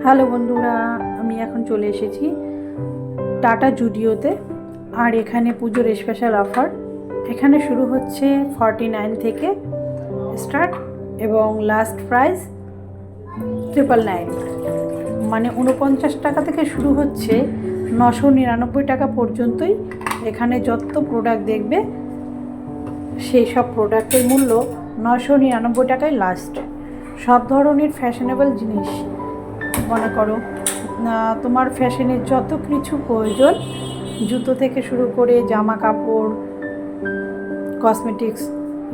Hello বন্ধুরা, আমি এখন চলে এসেছি টাটা জুডিওতে। আর এখানে পুজোর স্পেশাল অফার এখানে শুরু হচ্ছে 49 থেকে স্টার্ট এবং লাস্ট প্রাইস 999, মানে 49 টাকা থেকে শুরু হচ্ছে 999 টাকা পর্যন্তই। এখানে যত প্রোডাক্ট দেখবে সেই সব প্রোডাক্টের মূল্য 999 টাকায় লাস্ট। সব ধরনের ফ্যাশনেবল জিনিস, মনে করো তোমার ফ্যাশনের যত কিছু প্রয়োজন, জুতো থেকে শুরু করে জামা কাপড়, কসমেটিক্স,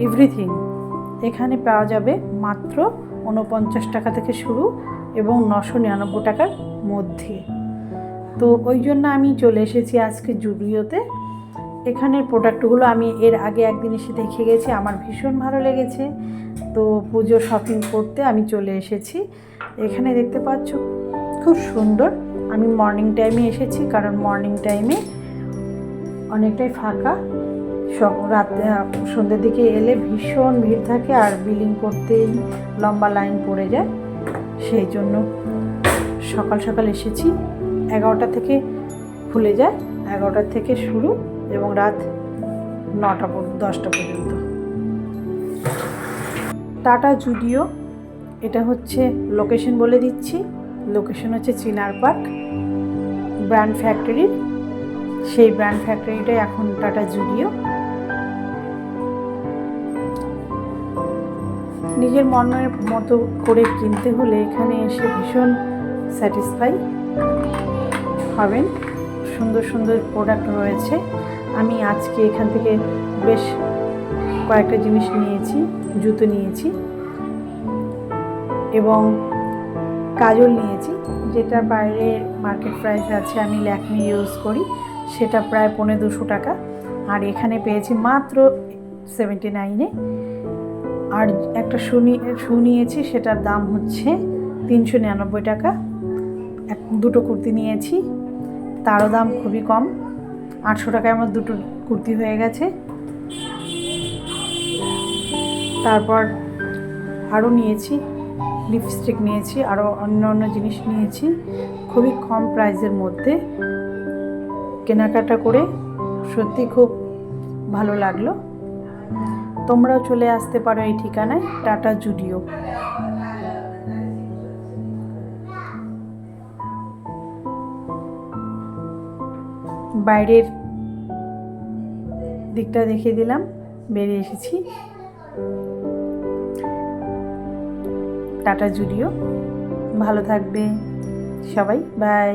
এভরিথিং এখানে পাওয়া যাবে মাত্র 49 টাকা থেকে শুরু এবং 999 টাকার মধ্যে। তো ওই জন্য আমি চলে এসেছি আজকে জুডিওতে। এখানের প্রোডাক্টগুলো আমি এর আগে একদিন এসে দেখে গেছি, আমার ভীষণ ভালো লেগেছে। তো পুজো শপিং করতে আমি চলে এসেছি। এখানে দেখতে পাচ্ছ খুব সুন্দর। আমি মর্নিং টাইমে এসেছি, কারণ মর্নিং টাইমে অনেকটাই ফাঁকা। রাতে সন্ধ্যের দিকে এলে ভীষণ ভিড় থাকে আর বিলিং করতেই লম্বা লাইন পড়ে যায়। সেই জন্য সকাল সকাল এসেছি। 11টা থেকে খুলে যায়, 11টা থেকে শুরু এবং রাত 10টা পর্যন্ত। টাটা জুডিও, এটা হচ্ছে লোকেশন বলে দিচ্ছি। লোকেশন হচ্ছে চিনার পার্ক ব্র্যান্ড ফ্যাক্টরি। সেই ব্র্যান্ড ফ্যাক্টরিটাই এখন টাটা জুডিও। নিজের মনের মতো করে কিনতে হলে এখানে এসে ভীষণ স্যাটিসফাই হবেন। সুন্দর সুন্দর প্রোডাক্ট রয়েছে। আমি আজকে এখান থেকে বেশ কয়েকটা জিনিস নিয়েছি। জুতো নিয়েছি এবং কাজল নিয়েছি, যেটার বাইরে মার্কেট প্রাইস আছে, আমি ল্যাকমি ইউজ করি, সেটা প্রায় 250 টাকা। আর এখানে পেয়েছি মাত্র 79-এ। আর একটা শু নিয়েছি, সেটার দাম হচ্ছে 399 টাকা। দুটো কুর্তি নিয়েছি, তারও দাম খুবই কম, 800 টাকায় আমার দুটো কুর্তি হয়ে গেছে। তারপর আরও নিয়েছি, লিপস্টিক নিয়েছি, আরও অন্য অন্য জিনিস নিয়েছি খুবই কম প্রাইসের মধ্যে। কেনাকাটা করে সত্যি খুব ভালো লাগলো। তোমরাও চলে আসতে পারো এই ঠিকানায়, টাটা জুডিও। বাইরের দিকটা দেখিয়ে দিলাম, বেরিয়ে এসেছি। টাটা জুডিও। ভালো থাকবে সবাই, বাই।